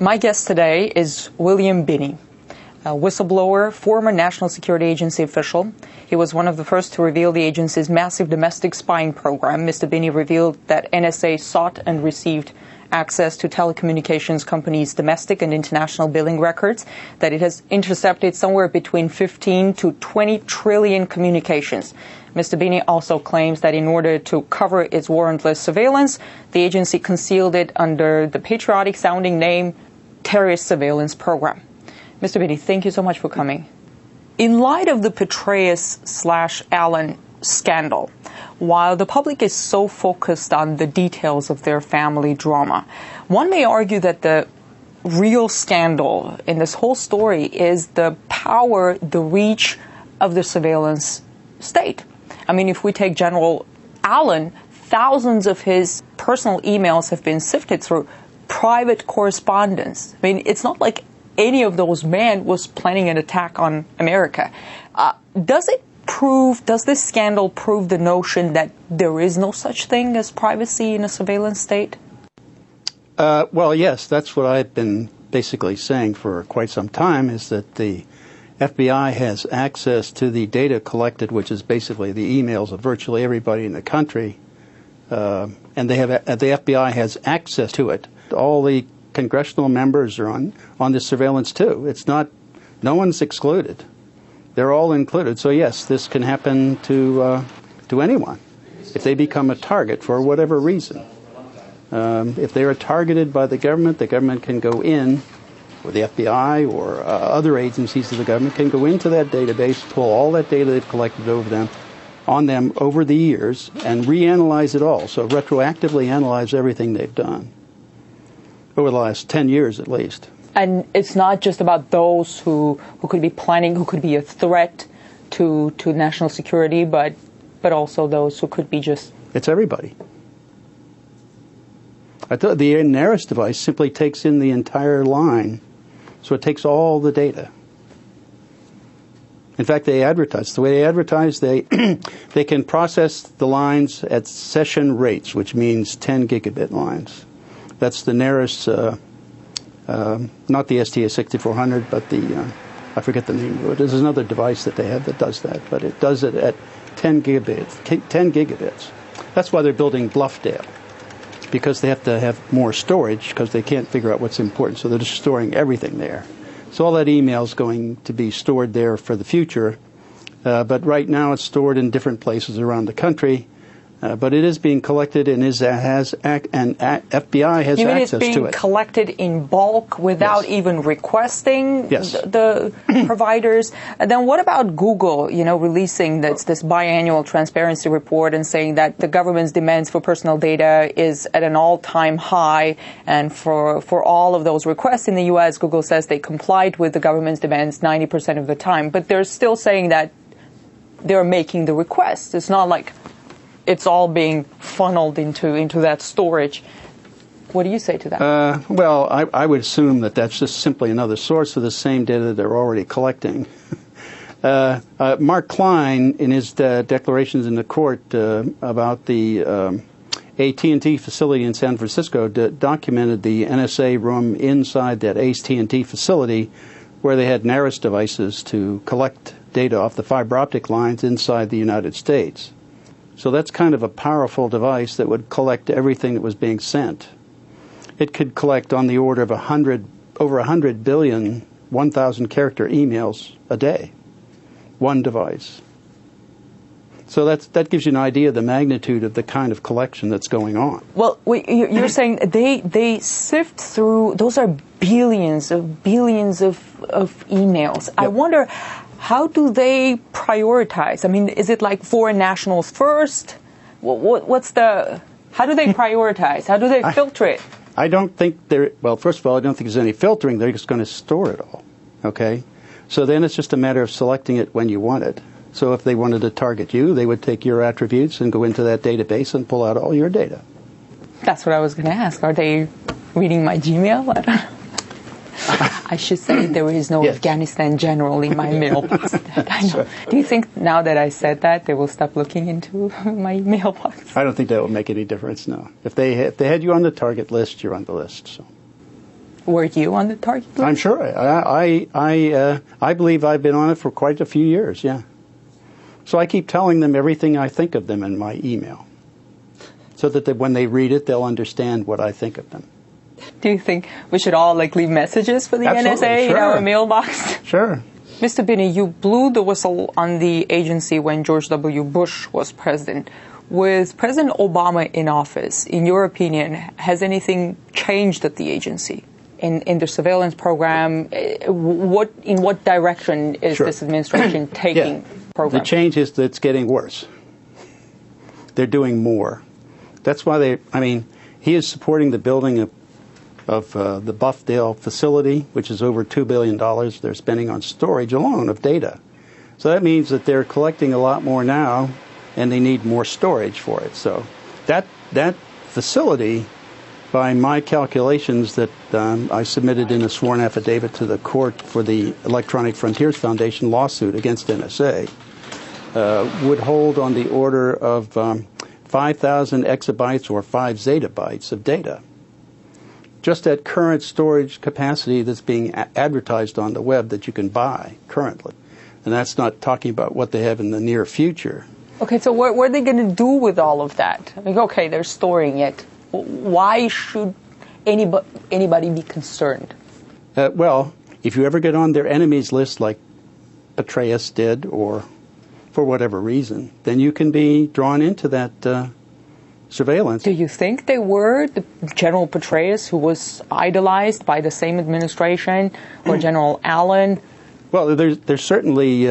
My guest today is William Binney, a whistleblower, former National Security Agency official. He was one of the first to reveal the agency's massive domestic spying program. Mr. Binney revealed that NSA sought and received access to telecommunications companies' domestic and international billing records, that it has intercepted somewhere between 15 to 20 trillion communications. Mr. Binney also claims that in order to cover its warrantless surveillance, the agency concealed it under the patriotic-sounding name Terrorist Surveillance Program. Mr. Binney, thank you so much for coming. In light of the Petraeus/Allen scandal, while the public is so focused on the details of their family drama, one may argue that the real scandal in this whole story is the power, the reach of the surveillance state. I mean, if we take General Allen, thousands of his personal emails have been sifted through private correspondence. I mean, it's not like any of those men was planning an attack on America. Does this scandal prove the notion that there is no such thing as privacy in a surveillance state? Well, yes, that's what I've been basically saying for quite some time, is that the FBI has access to the data collected, which is basically the emails of virtually everybody in the country, and the FBI has access to it. All the congressional members are on this surveillance too. It's not, no one's excluded. They're all included. So yes, this can happen to anyone if they become a target for whatever reason. If they are targeted by the government can go in, or the FBI or other agencies of the government can go into that database, pull all that data they've collected on them over the years, and reanalyze it all. So retroactively analyze everything they've done over the last 10 years at least. And it's not just about those who could be planning, who could be a threat to national security, but also those who could be just... It's everybody. I thought the NARIS device simply takes in the entire line, so it takes all the data. In fact, they advertise. The way they advertise, they can process the lines at session rates, which means 10 gigabit lines. That's the NARIS, not the STA6400, but I forget the name of it. There's another device that they have that does that, but it does it at 10 gigabits. That's why they're building Bluffdale, because they have to have more storage because they can't figure out what's important. So they're just storing everything there. So all that email is going to be stored there for the future. But right now it's stored in different places around the country. But it is being collected and FBI has access to it. You mean it's being collected in bulk without even requesting the providers? And then what about Google, releasing this biannual transparency report and saying that the government's demands for personal data is at an all-time high, and for all of those requests in the U.S., Google says they complied with the government's demands 90% of the time. But they're still saying that they're making the requests. It's not like it's all being funneled into that storage. What do you say to that? Well, I would assume that that's just simply another source of the same data they're already collecting. Mark Klein, in his declarations in the court about the AT&T facility in San Francisco, documented the NSA room inside that AT&T facility where they had NARIS devices to collect data off the fiber optic lines inside the United States. So that's kind of a powerful device that would collect everything that was being sent. It could collect on the order of over 100 billion 1,000-character emails a day. One device. So that gives you an idea of the magnitude of the kind of collection that's going on. Well, you're saying they sift through, those are billions of emails. Yep. I wonder, how do they prioritize? I mean, is it like foreign nationals first? How do they prioritize? How do they filter it? I don't think first of all, I don't think there's any filtering. They're just going to store it all, okay? So then it's just a matter of selecting it when you want it. So if they wanted to target you, they would take your attributes and go into that database and pull out all your data. That's what I was going to ask. Are they reading my Gmail? I don't know. I should say there is no Afghanistan general in my mailbox. I know. Sure. Do you think now that I said that, they will stop looking into my mailbox? I don't think that will make any difference, no. If they had you on the target list, you're on the list. So. Were you on the target list? I'm sure. I believe I've been on it for quite a few years, yeah. So I keep telling them everything I think of them in my email, so that when they read it, they'll understand what I think of them. Do you think we should all leave messages for the Absolutely, NSA sure. in our mailbox? Sure. Mr. Binney, you blew the whistle on the agency when George W. Bush was president. With President Obama in office, in your opinion, has anything changed at the agency? In the surveillance program, in what direction is Sure. this administration taking program? The change is that it's getting worse. They're doing more. That's why he is supporting the building of the Buffdale facility, which is over $2 billion they're spending on storage alone of data. So that means that they're collecting a lot more now, and they need more storage for it. So that facility, by my calculations that I submitted in a sworn affidavit to the court for the Electronic Frontiers Foundation lawsuit against NSA, would hold on the order of 5,000 exabytes or 5 zettabytes of data. Just at current storage capacity that's being advertised on the web that you can buy currently. And that's not talking about what they have in the near future. Okay, so what are they going to do with all of that? Okay, they're storing it. Why should anybody be concerned? Well, if you ever get on their enemies list like Petraeus did, or for whatever reason, then you can be drawn into that surveillance. Do you think they were the General Petraeus, who was idolized by the same administration, or General Allen? Well, there's certainly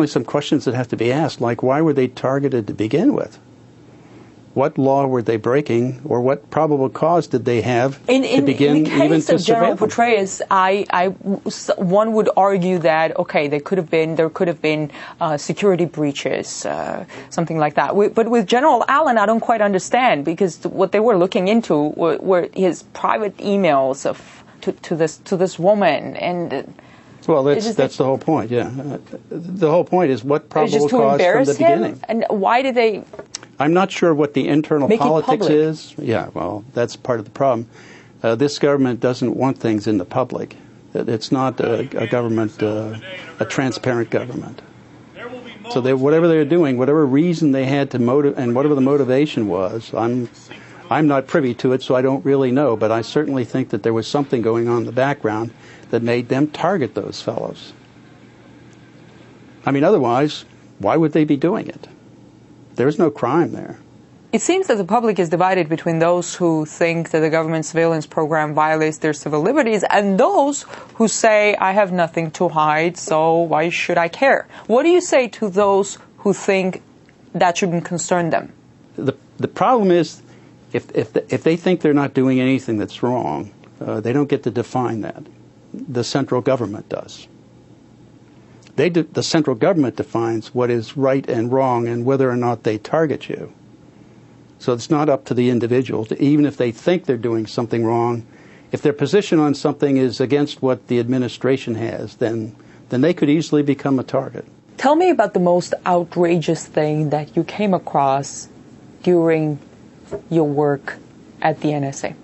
some questions that have to be asked, like why were they targeted to begin with? What law were they breaking, or what probable cause did they have to begin even to surveil? In the case of General Petraeus, one would argue that there could have been security breaches, something like that. But with General Allen, I don't quite understand, because what they were looking into were his private emails to this woman, and. Well, that's the whole point. Yeah, the whole point is what probable cause from the beginning. And why did they? I'm not sure what the internal politics is. Yeah, well, that's part of the problem. This government doesn't want things in the public. It's not a government, a transparent government. So whatever they're doing, whatever reason they had to motive, and whatever the motivation was, I'm not privy to it, so I don't really know. But I certainly think that there was something going on in the background that made them target those fellows. I mean, otherwise, why would they be doing it? There's no crime there. It seems that the public is divided between those who think that the government surveillance program violates their civil liberties and those who say, I have nothing to hide, so why should I care? What do you say to those who think that shouldn't concern them? The problem is, if they think they're not doing anything that's wrong, they don't get to define that. The central government does. The central government defines what is right and wrong and whether or not they target you. So it's not up to the individual, even if they think they're doing something wrong. If their position on something is against what the administration has, then they could easily become a target. Tell me about the most outrageous thing that you came across during your work at the NSA.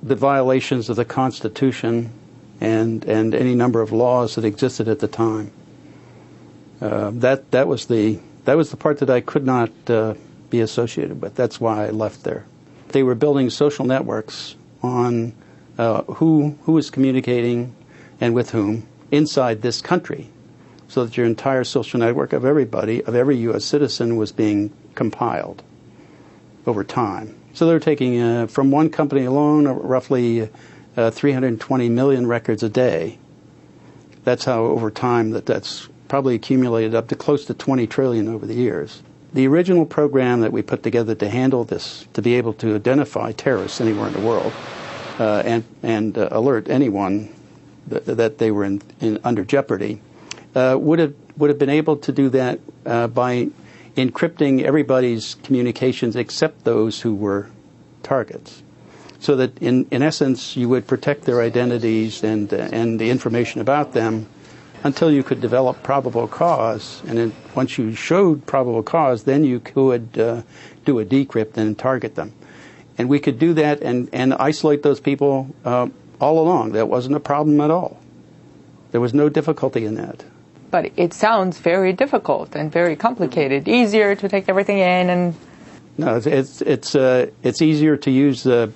The violations of the Constitution and any number of laws that existed at the time. That was the part that I could not be associated with. That's why I left there. They were building social networks on who was communicating and with whom inside this country, so that your entire social network of everybody, of every U.S. citizen, was being compiled over time. So they're taking, from one company alone, roughly 320 million records a day. That's how, over time, that's probably accumulated up to close to 20 trillion over the years. The original program that we put together to handle this, to be able to identify terrorists anywhere in the world, and alert anyone that they were under jeopardy, would have been able to do that by encrypting everybody's communications except those who were targets, so that in essence you would protect their identities and the information about them until you could develop probable cause, and then once you showed probable cause, then you could do a decrypt and target them. And we could do that and isolate those people all along. That wasn't a problem at all. There was no difficulty in that. But it sounds very difficult and very complicated. Easier to take everything in and... No, it's easier to use the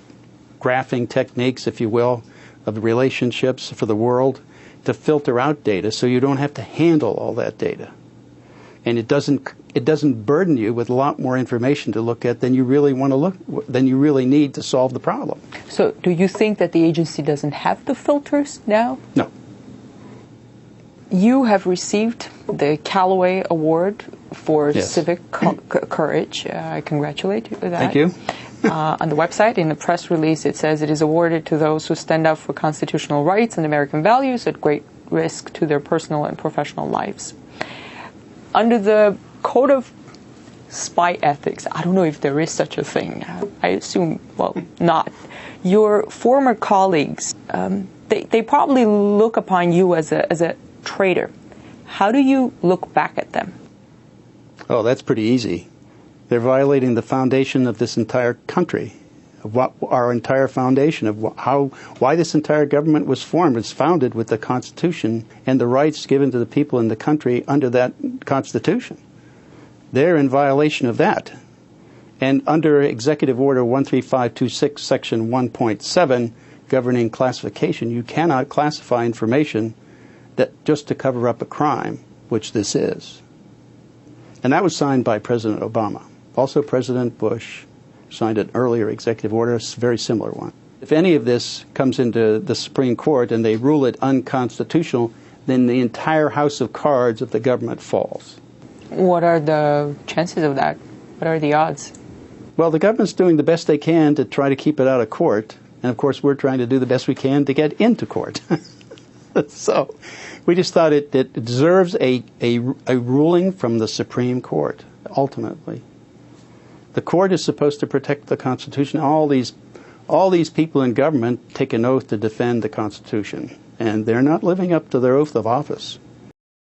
graphing techniques, if you will, of the relationships for the world to filter out data, so you don't have to handle all that data, and it doesn't burden you with a lot more information to look at than you really need to solve the problem. So, do you think that the agency doesn't have the filters now? No. You have received the Callaway Award for Yes. civic courage. I congratulate you for that. Thank you. On the website, in the press release, it says it is awarded to those who stand up for constitutional rights and American values at great risk to their personal and professional lives. Under the Code of Spy Ethics, I don't know if there is such a thing. I assume, well, not. Your former colleagues, they probably look upon you as a traitor. How do you look back at them? Oh, that's pretty easy. They're violating the foundation of this entire country, of what our entire foundation of why this entire government was formed. It's founded with the Constitution and the rights given to the people in the country under that Constitution. They're in violation of that. And under Executive Order 13526, Section 1.7, governing classification, you cannot classify information that just to cover up a crime, which this is. And that was signed by President Obama. Also, President Bush signed an earlier executive order, a very similar one. If any of this comes into the Supreme Court and they rule it unconstitutional, then the entire house of cards of the government falls. What are the chances of that? What are the odds? Well, the government's doing the best they can to try to keep it out of court. And, of course, we're trying to do the best we can to get into court. So we just thought it deserves a ruling from the Supreme Court, ultimately. The court is supposed to protect the Constitution. All these people in government take an oath to defend the Constitution, and they're not living up to their oath of office.